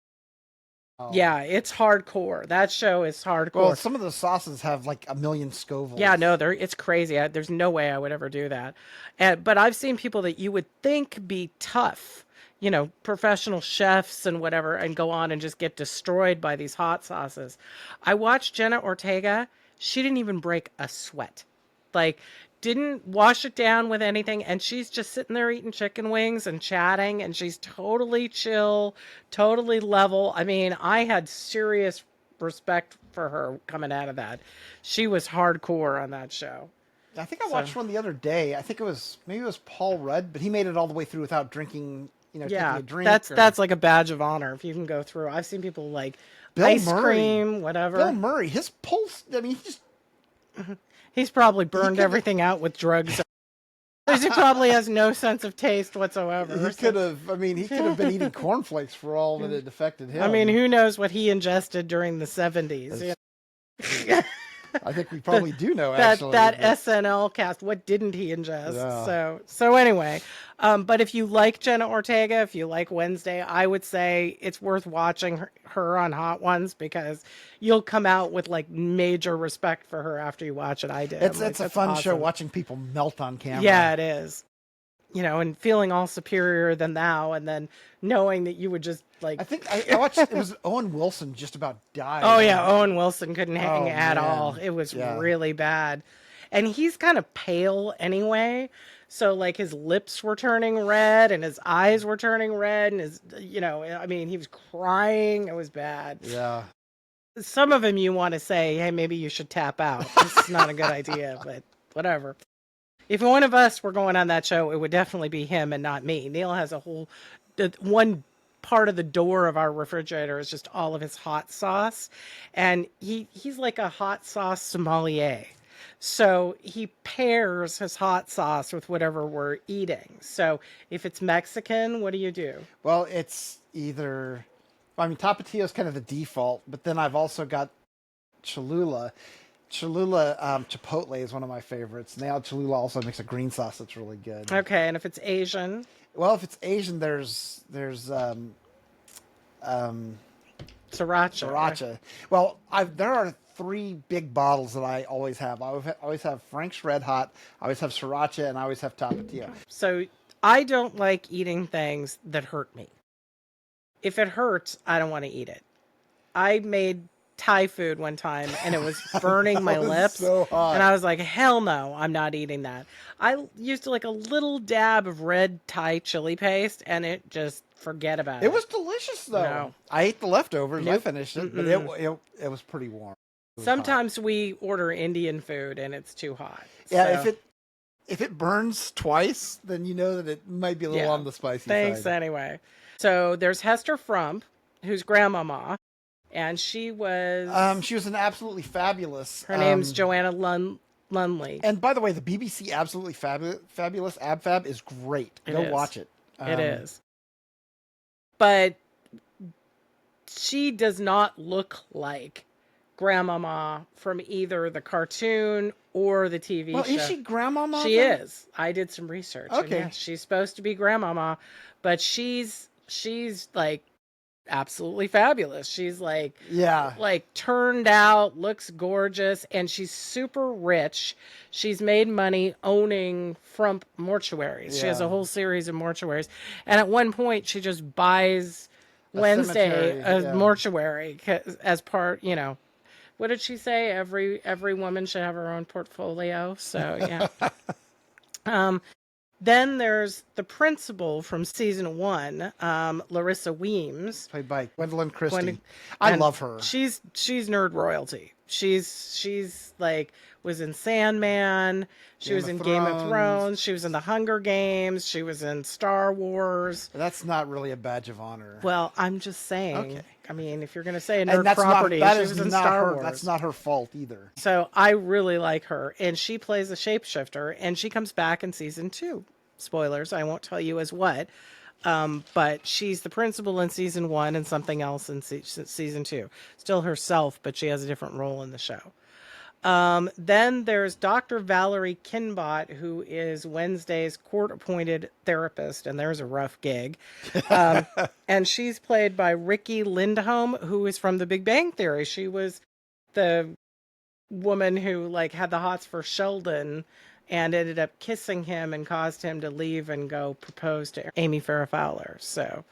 Oh. Yeah, it's hardcore. That show is hardcore. Well, some of the sauces have like 1,000,000 Scovilles. Yeah, no, it's crazy. There's no way I would ever do that. But I've seen people that you would think be tough, professional chefs and whatever, and go on and just get destroyed by these hot sauces. I watched Jenna Ortega. She didn't even break a sweat. Like, didn't wash it down with anything, and she's just sitting there eating chicken wings and chatting, and she's totally chill, totally level. I mean, I had serious respect for her coming out of that. She was hardcore on that show. I think I watched one the other day. I think maybe it was Paul Rudd, but he made it all the way through without drinking, taking a drink. That's like a badge of honor if you can go through. I've seen people like Bill ice Murray. cream, whatever. Bill Murray, his pulse, I mean, he's probably burned everything out with drugs. He probably has no sense of taste whatsoever. He could have been eating cornflakes for all that it affected him. I mean, who knows what he ingested during the 70s? I think we probably do know, that actually. SNL cast, what didn't he ingest? Yeah. So anyway, but if you like Jenna Ortega, if you like Wednesday, I would say it's worth watching her on Hot Ones, because you'll come out with like major respect for her after you watch it. I did. It's a fun show watching people melt on camera. Yeah, it is. And feeling all superior than thou, and then knowing that you would just like... I think I watched, it was Owen Wilson just about died. Oh yeah, Owen Wilson couldn't hang at all. It was really bad. And he's kind of pale anyway, so like his lips were turning red and his eyes were turning red, and his, he was crying. It was bad. Yeah. Some of them you want to say, hey, maybe you should tap out. This is not a good idea, but whatever. If one of us were going on that show, it would definitely be him and not me. Neil has one part of the door of our refrigerator is just all of his hot sauce. And he's like a hot sauce sommelier. So he pairs his hot sauce with whatever we're eating. So if it's Mexican, what do you do? Well, it's either... Tapatio is kind of the default, but then I've also got Cholula. Cholula Chipotle is one of my favorites. Now Cholula also makes a green sauce that's really good. Okay, and if it's Asian? Well, if it's Asian, there's Sriracha. Well, there are 3 big bottles that I always have. I always have Frank's Red Hot, I always have Sriracha, and I always have Tapatio. So I don't like eating things that hurt me. If it hurts, I don't want to eat it. I made Thai food one time and it was burning my lips, so hot. And I was like, hell no, I'm not eating that. I used like a little dab of red Thai chili paste, and it just, forget about it. It was delicious though. No. I ate the leftovers. Nope. I finished it, but it was pretty warm. Sometimes we order Indian food and it's too hot. Yeah, so. if it burns twice, then you know that it might be a little on the spicy side. Thanks anyway. So there's Hester Frump, who's grandmama. And she was an absolutely fabulous... Her name's Joanna Lunley. And by the way, the BBC Absolutely Fabulous AbFab is great. Go watch it. It is. But she does not look like Grandmama from either the cartoon or the TV show. Is she Grandmama? She is. I did some research. Okay. Yeah, she's supposed to be Grandmama, but she's like... absolutely fabulous. She's like turned out, looks gorgeous, and she's super rich. She's made money owning Frump mortuaries. Yeah. She has a whole series of mortuaries, and at one point she just buys Wednesday a mortuary as part. What did she say? Every woman should have her own portfolio. So yeah. Then there's the principal from season 1, Larissa Weems, played by Gwendolyn Christie. I love her. She's nerd royalty. She's like was in Sandman. She Game was of in Game of Thrones. Thrones. She was in the Hunger Games. She was in Star Wars. That's not really a badge of honor. Well, I'm just Okay. saying. I mean, if you're going to say a And nerd property, that she is was in not Star her. That's Wars. not her fault either. So I really like her, and she plays a shapeshifter, and she comes back in season 2. Spoilers, I won't tell you as what, but she's the principal in season 1 and something else in season 2. Still herself, but she has a different role in the show. Then there's Dr. Valerie Kinbot, who is Wednesday's court-appointed therapist, and there's a rough gig. And she's played by Ricky Lindholm, who is from The Big Bang Theory. She was the woman who like had the hots for Sheldon and ended up kissing him and caused him to leave and go propose to Amy Farrah Fowler. So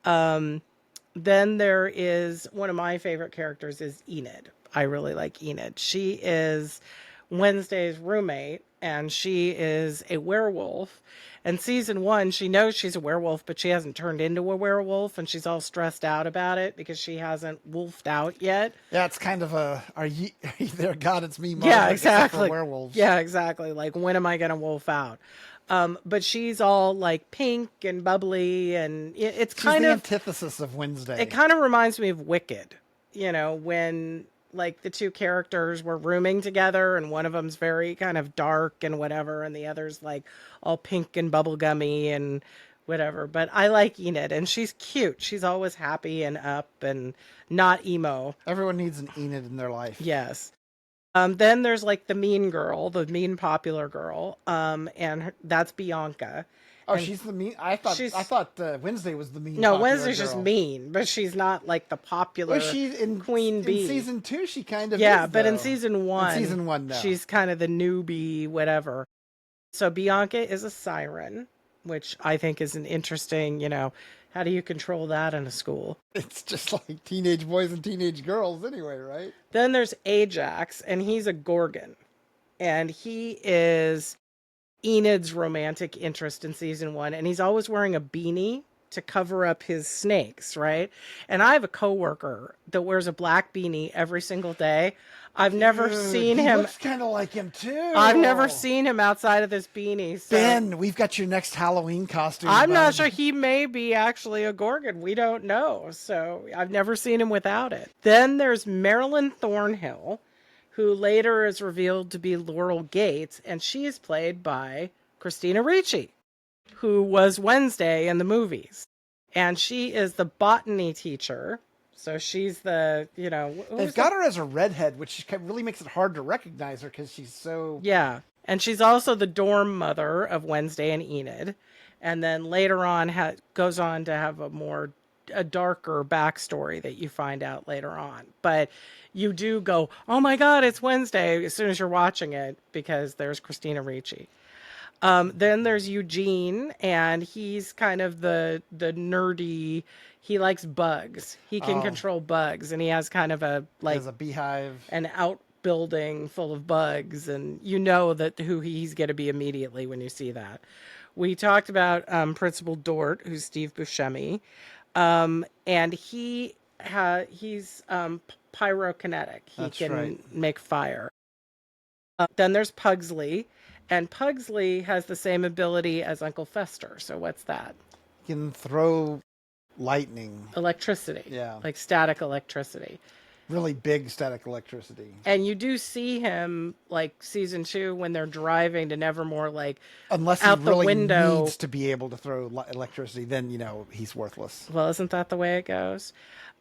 then there is one of my favorite characters is Enid. I really like Enid. She is Wednesday's roommate, and she is a werewolf. And season 1, she knows she's a werewolf, but she hasn't turned into a werewolf, and she's all stressed out about it because she hasn't wolfed out yet. Yeah, it's kind of a are you there, God? It's me, Margaret. Yeah, exactly. Werewolves. Yeah, exactly. Like, when am I going to wolf out? But she's all like pink and bubbly, and it's She's kind the of antithesis of Wednesday. it kind of reminds me of Wicked, when like the two characters were rooming together and one of them's very kind of dark and whatever, and the other's like all pink and bubblegummy and whatever. But I like Enid, and she's cute. She's always happy and up and not emo. Everyone needs an Enid in their life. Yes. Then there's like the mean girl, the mean popular girl, that's Bianca. Oh, And she's the mean. I thought Wednesday was the mean. no, popular Wednesday's girl. just mean, but she's not like the popular Well, she in queen bee. In season 2, she kind of Yeah, is, but in though. season 1, no. she's kind of the newbie, whatever. So Bianca is a siren, which I think is an interesting, how do you control that in a school? It's just like teenage boys and teenage girls anyway, right? Then there's Ajax, and he's a Gorgon. And he is Enid's romantic interest in season 1. And he's always wearing a beanie to cover up his snakes, right? And I have a coworker that wears a black beanie every single day. I've never seen him. He looks kind of like him too. I've never seen him outside of this beanie. So Ben, we've got your next Halloween costume. I'm bud. not sure. He may be actually a Gorgon. We don't know. So I've never seen him without it. Then there's Marilyn Thornhill, who later is revealed to be Laurel Gates, and she is played by Christina Ricci, who was Wednesday in the movies. And she is the botany teacher. So she's the, They've got her as a redhead, which really makes it hard to recognize her because she's so... Yeah. And she's also the dorm mother of Wednesday and Enid. And then later on goes on to have a darker backstory that you find out later on. But you do go, oh my God, it's Wednesday as soon as you're watching it because there's Christina Ricci. Then there's Eugene, and he's kind of the nerdy. He likes bugs. He can control bugs, and he has kind of He has a beehive. an outbuilding full of bugs, and you know that who he's going to be immediately when you see that. We talked about Principal Dort, who's Steve Buscemi, and he's pyrokinetic. He That's can right. make fire. Then there's Pugsley, and Pugsley has the same ability as Uncle Fester. So what's that? He can throw lightning. Electricity. Yeah. Like static electricity. Really big static electricity. And you do see him, like, season 2, when they're driving to Nevermore, like, Unless he out the really window. needs to be able to throw electricity, then, he's worthless. Well, isn't that the way it goes?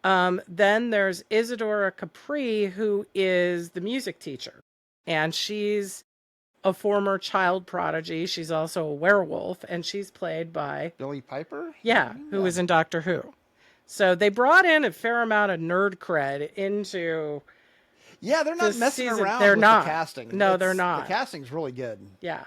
Then there's Isadora Capri, who is the music teacher. And she's a former child prodigy. She's also a werewolf, and she's played by... Billy Piper? Yeah, who was in Doctor Who. So they brought in a fair amount of nerd cred into... Yeah, they're not this messing season. around They're with not. the casting. No, they're not. The casting's really good. Yeah.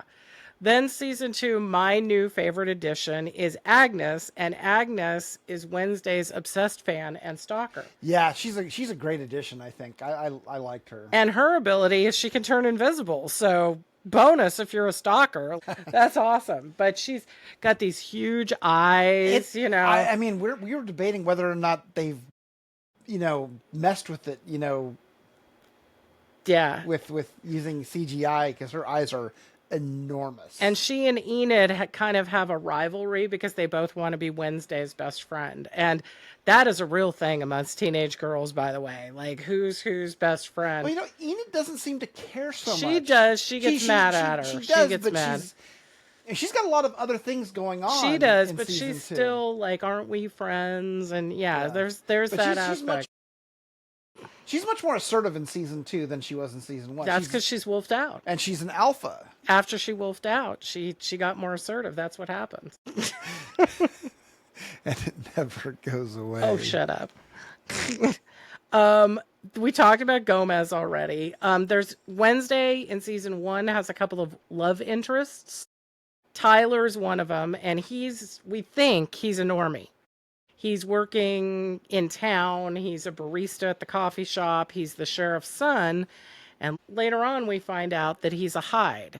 Then season 2, my new favorite addition is Agnes, and Agnes is Wednesday's obsessed fan and stalker. Yeah, she's a great addition, I think. I liked her. And her ability is she can turn invisible, so bonus if you're a stalker. That's awesome. But she's got these huge eyes, I mean, we were debating whether or not they've, messed with it, Yeah. with using CGI because her eyes are enormous. And she and Enid kind of have a rivalry because they both want to be Wednesday's best friend. And that is a real thing amongst teenage girls, by the way. Like, who's best friend? Well, Enid doesn't seem to care so much. She does. She gets mad at her. She does, gets but mad. she's got a lot of other things going on. She does, but she's she's still like, aren't we friends? And yeah. there's that aspect. She's much more assertive in season 2 than she was in season 1. That's because she's wolfed out. And she's an alpha. After she wolfed out, she got more assertive. That's what happens. And it never goes away. Oh, shut up. We talked about Gomez already. There's Wednesday in season 1 has a couple of love interests. Tyler's one of them, and we think he's a normie. He's working in town. He's a barista at the coffee shop. He's the sheriff's son. And later on, we find out that he's a Hyde.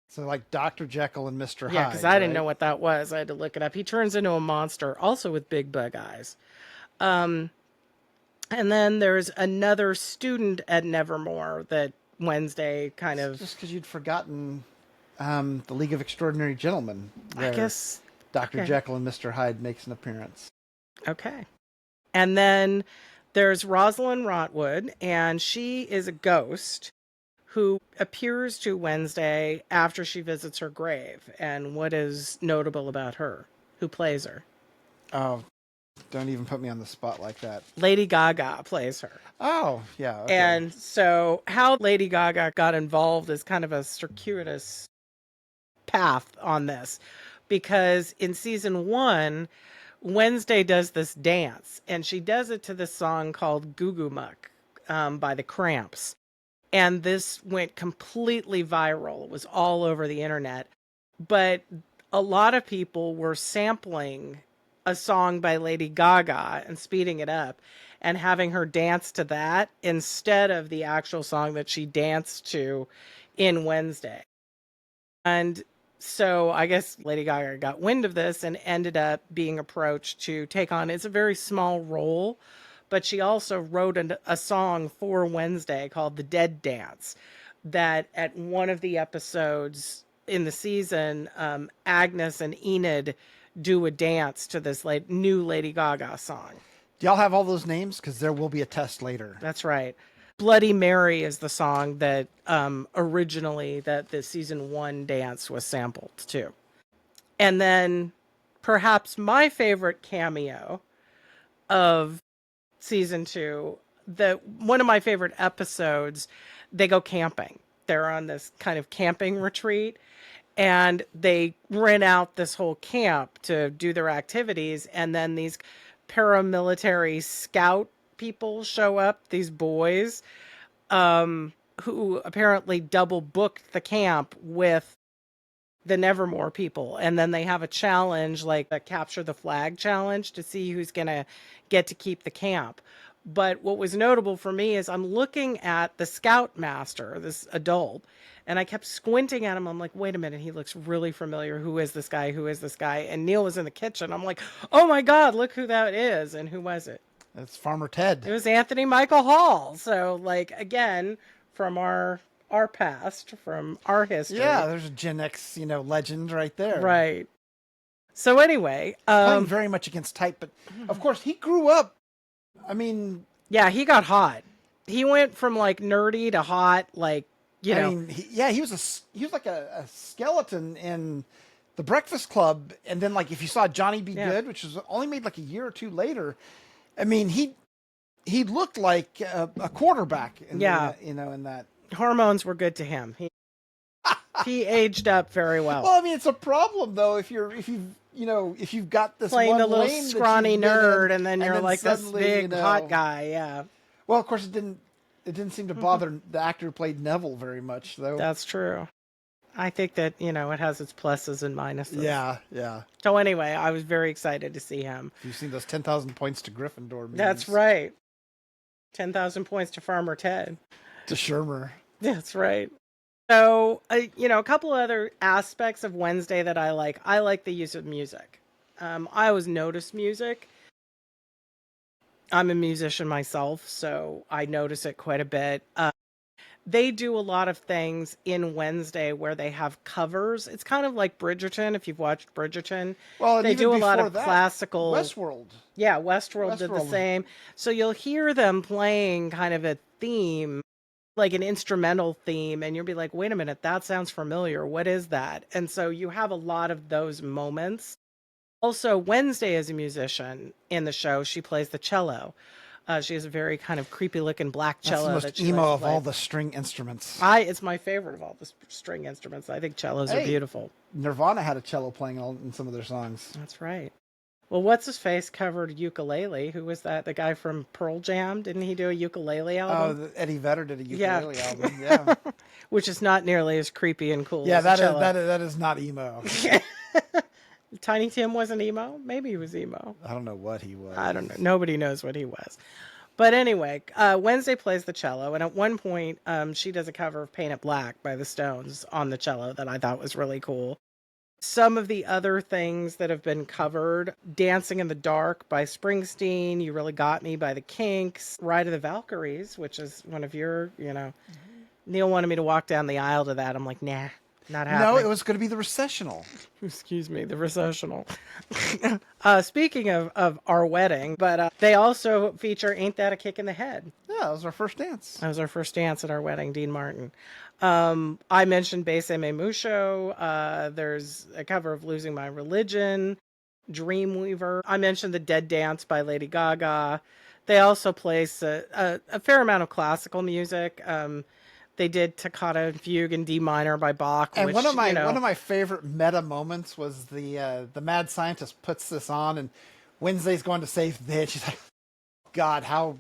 So like Dr. Jekyll and Mr. Hyde. Yeah, because I didn't know what that was. I had to look it up. He turns into a monster, also with big bug eyes. And then there's another student at Nevermore that Wednesday kind of... Just because you'd forgotten the League of Extraordinary Gentlemen. I guess... Dr. Jekyll and Mr. Hyde makes an appearance. Okay. And then there's Rosalind Rotwood, and she is a ghost who appears to Wednesday after she visits her grave. And what is notable about her? Who plays her? Oh, don't even put me on the spot like that. Lady Gaga plays her. Oh, yeah. Okay. And so how Lady Gaga got involved is kind of a circuitous path on this. Because in season 1... Wednesday does this dance, and she does it to this song called Goo Goo Muck by the Cramps. And this went completely viral. It was all over the internet. But a lot of people were sampling a song by Lady Gaga and speeding it up and having her dance to that instead of the actual song that she danced to in Wednesday. And so I guess Lady Gaga got wind of this and ended up being approached to take on, it's a very small role, but she also wrote a song for Wednesday called The Dead Dance that at one of the episodes in the season, Agnes and Enid do a dance to this new Lady Gaga song. Do y'all have all those names? Because there will be a test later. That's right. Bloody Mary is the song that originally that the season 1 dance was sampled to. And then perhaps my favorite cameo of season 2, one of my favorite episodes, they go camping. They're on this kind of camping retreat and they rent out this whole camp to do their activities. And then these paramilitary scout people show up, these boys, who apparently double booked the camp with the Nevermore people. And then they have a challenge, like a capture the flag challenge to see who's going to get to keep the camp. But what was notable for me is I'm looking at the scoutmaster, this adult, and I kept squinting at him. I'm like, wait a minute, he looks really familiar. Who is this guy? Who is this guy? And Neil was in the kitchen. I'm like, oh my God, look who that is. And who was it? It's Farmer Ted. It was Anthony Michael Hall. So, like, again, from our past, from our history. Yeah, there's a Gen X, legend right there. Right. So anyway, playing very much against type, but of course he grew up. I mean, yeah, he got hot. He went from like nerdy to hot, like he was like a skeleton in The Breakfast Club, and then like if you saw Johnny Be Good, which was only made like a year or two later. I mean, he looked like a quarterback. In that. Hormones were good to him. He aged up very well. Well, I mean, it's a problem though if you've got this playing one the little lane scrawny nerd, and then you're then like this suddenly, big hot guy. Yeah. Well, of course, it didn't seem to bother the actor who played Neville very much, though. That's true. I think that, it has its pluses and minuses. Yeah. So anyway, I was very excited to see him. You've seen those 10,000 points to Gryffindor memes. That's right. 10,000 points to Farmer Ted. To Shermer. That's right. So, a couple other aspects of Wednesday that I like. I like the use of music. I always notice music. I'm a musician myself, so I notice it quite a bit. They do a lot of things in Wednesday where they have covers. It's kind of like Bridgerton, if you've watched Bridgerton. Well, and They even do a lot before of that, classical. Westworld. Yeah, Westworld did the Westworld. same. So you'll hear them playing kind of a theme, like an instrumental theme, and you'll be like, wait a minute, that sounds familiar. What is that? And so you have a lot of those moments. Also, Wednesday is a musician in the show. She plays the cello. She has a very kind of creepy looking black That's the cello most that she likes emo to of all play. the string instruments. It's my favorite of all the string instruments. I think cellos are Hey, beautiful. Nirvana had a cello playing in some of their songs. That's right. Well, what's his face covered ukulele? Who was that? The guy from Pearl Jam? Didn't he do a ukulele Oh, album? Eddie Vedder did a Yeah. ukulele album. Yeah, Which is not nearly as creepy and cool yeah, as a cello. that is not emo. Tiny Tim wasn't emo? Maybe he was emo. I don't know what he was. I don't know. Nobody knows what he was. But anyway, Wednesday plays the cello, and at one point, she does a cover of Paint It Black by the Stones on the cello that I thought was really cool. Some of the other things that have been covered, Dancing in the Dark by Springsteen, You Really Got Me by the Kinks, Ride of the Valkyries, which is one of your, Neil wanted me to walk down the aisle to that. I'm like, nah, not happening. No, it was going to be the Recessional. Excuse me, the Recessional. Speaking of our wedding, but they also feature Ain't That a Kick in the Head? Yeah, that was our first dance. That was our first dance at our wedding, Dean Martin. I mentioned Bese Me Mucho. There's a cover of Losing My Religion, Dreamweaver. I mentioned The Dead Dance by Lady Gaga. They also place a fair amount of classical music. They did Toccata and Fugue in D minor by Bach. And which, one of my favorite meta moments was the mad scientist puts this on, and Wednesday's going to save the day. She's like, God, how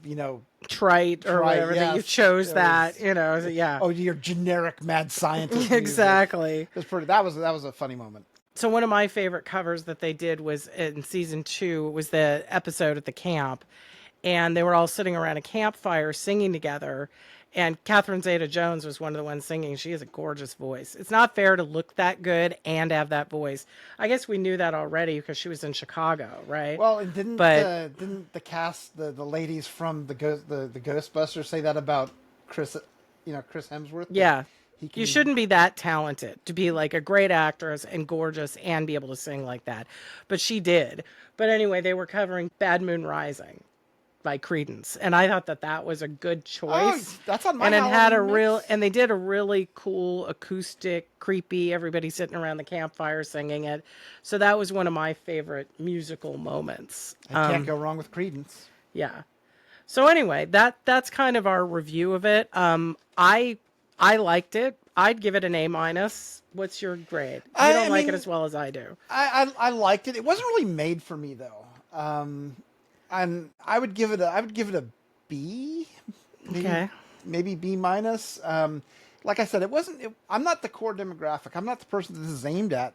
trite or whatever that you yes, chose it that, was- yeah. Oh, your generic mad scientist. music. Exactly. It was pretty. That was a funny moment. So one of my favorite covers that they did was in season 2 was the episode at the camp, and they were all sitting around a campfire singing together. And Catherine Zeta-Jones was one of the ones singing. She has a gorgeous voice. It's not fair to look that good and have that voice. I guess we knew that already because she was in Chicago, right? Well, and didn't the cast the ladies from the Ghostbusters say that about Chris Hemsworth? Yeah. You You shouldn't be that talented to be like a great actress and gorgeous and be able to sing like that. But she did. But anyway, they were covering Bad Moon Rising by Creedence, and I thought that was a good choice. Oh, that's on my and it had a Halloween real mix. and they did a really cool acoustic, creepy, everybody sitting around the campfire singing it. So that was one of my favorite musical moments. I can't go wrong with Creedence. Yeah. So anyway, that's kind of our review of it. I liked it. I'd give it an A minus. What's your grade? You don't like it as well as I do. I liked it. It wasn't really made for me though. And I would give it a B. Maybe B minus. Like I said, I'm not the core demographic. I'm not the person that this is aimed at.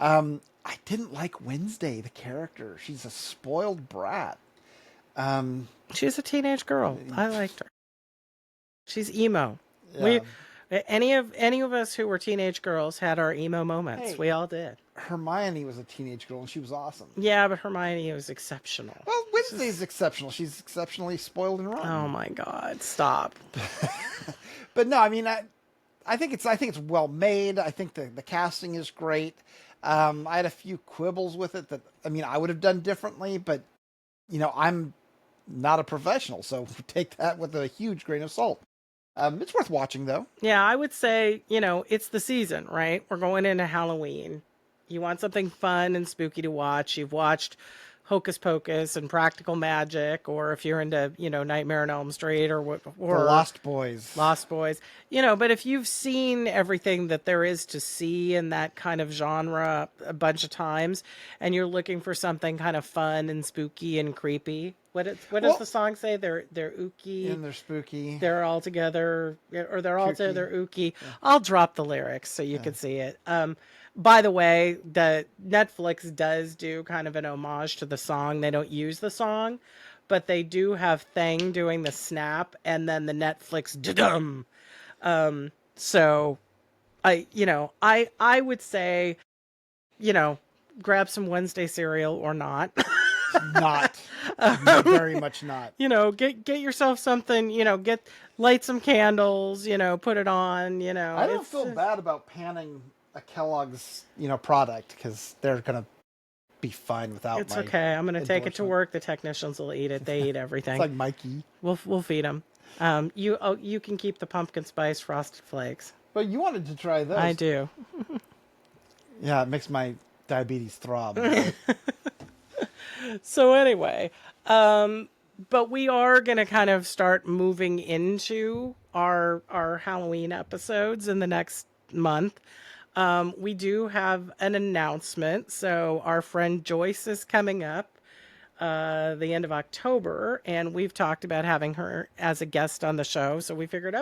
I didn't like Wednesday, the character. She's a spoiled brat. She's a teenage girl. I liked her. She's emo. Yeah. Any of us who were teenage girls had our emo moments. Hey. We all did. Hermione was a teenage girl and she was awesome. Yeah, but Hermione was exceptional. Well, Wednesday's exceptional. She's exceptionally spoiled and rotten. Oh my God! Stop. But no, I mean, I think it's well made. I think the casting is great. I had a few quibbles with it that I would have done differently, but I'm not a professional, so take that with a huge grain of salt. It's worth watching though. Yeah, I would say, it's the season, right? We're going into Halloween. You want something fun and spooky to watch. You've watched Hocus Pocus and Practical Magic, or if you're into, Nightmare on Elm Street or The Lost Boys. Lost Boys. But if you've seen everything that there is to see in that kind of genre a bunch of times, and you're looking for something kind of fun and spooky and creepy, what does the song say? They're ooky. And they're spooky. They're all together, or they're all together ooky. Yeah. I'll drop the lyrics so you can see it. By the way, the Netflix does do kind of an homage to the song. They don't use the song, but they do have Thang doing the snap and then the Netflix da-dum. So I would say, grab some Wednesday cereal or not. Not. Very much not. You know, get yourself something, you know, light some candles, you know, put it on, you know. I don't feel bad about panning a Kellogg's, product, because they're going to be fine without It's my okay. I'm going to take it to endorsement. work. The technicians will eat it. They eat everything. It's like Mikey. We'll feed them. You can keep the pumpkin spice frosted flakes. But you wanted to try those. I do. Yeah, it makes my diabetes throb. So anyway, but we are going to kind of start moving into our Halloween episodes in the next month. We do have an announcement. So our friend Joyce is coming up the end of October, and we've talked about having her as a guest on the show. So we figured,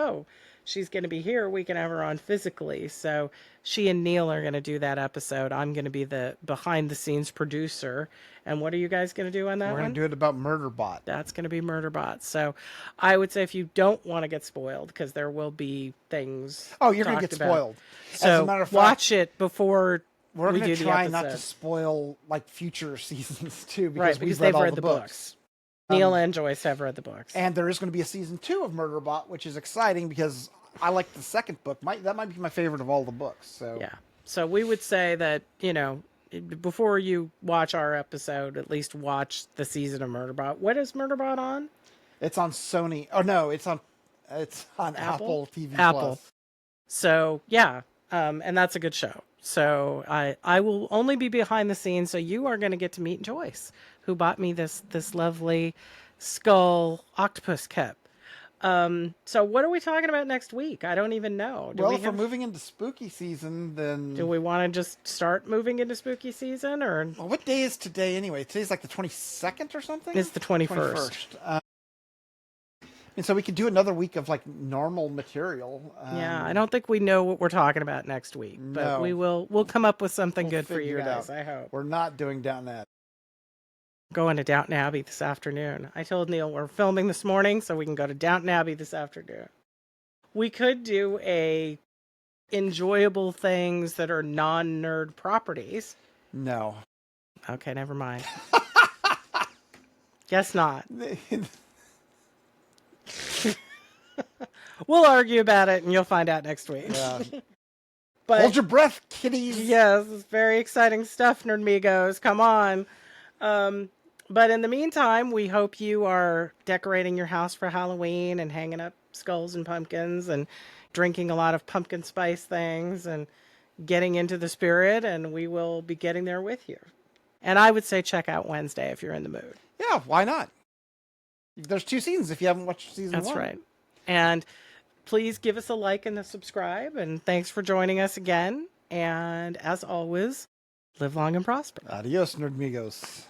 she's going to be here. We can have her on physically. So she and Neil are going to do that episode. I'm going to be the behind the scenes producer. And what are you guys going to do on that We're one? going to do it about Murderbot. That's going to be Murderbot. So I would say if you don't want to get spoiled, because there will be things. Oh, you're going to get spoiled. So As a matter of fact, watch it before we're we going do to the try episode. not to spoil like future seasons too, because Right, we've because read they've all read the the books. Neil and Joyce have read the books. And there is going to be a season 2 of Murderbot, which is exciting because I like the second book. That might be my favorite of all the books. So yeah. So we would say that, before you watch our episode, at least watch the season of Murderbot. What is Murderbot on? It's on Sony. Oh no, it's on Apple TV Apple. Plus. So yeah, and that's a good show. So I will only be behind the scenes. So you are going to get to meet Joyce, who bought me this lovely skull octopus cup. So what are we talking about next week? I don't even know. If we're moving into spooky season, then do we want to just start moving into spooky season, or what day is today anyway? Today's like the 22nd or something. It's the 21st. And so we could do another week of like normal material. Yeah, I don't think we know what we're talking about next week, but No. we'll come up with something good for figure you it guys. out. I hope. We're not doing Downton Abbey. Going to Downton Abbey this afternoon. I told Neil we're filming this morning, so we can go to Downton Abbey this afternoon. We could do a enjoyable things that are non-nerd properties. No. Okay, never mind. Guess not. We'll argue about it, and you'll find out next week. Yeah. But hold your breath, kiddies. yes, it's very exciting stuff, Nerdmigos. Come on. But in the meantime, we hope you are decorating your house for Halloween and hanging up skulls and pumpkins and drinking a lot of pumpkin spice things and getting into the spirit, and we will be getting there with you. And I would say check out Wednesday if you're in the mood. Yeah, why not? There's 2 seasons if you haven't watched season 1. That's right. And please give us a like and a subscribe, and thanks for joining us again. And as always, live long and prosper. Adios, Nerdmigos.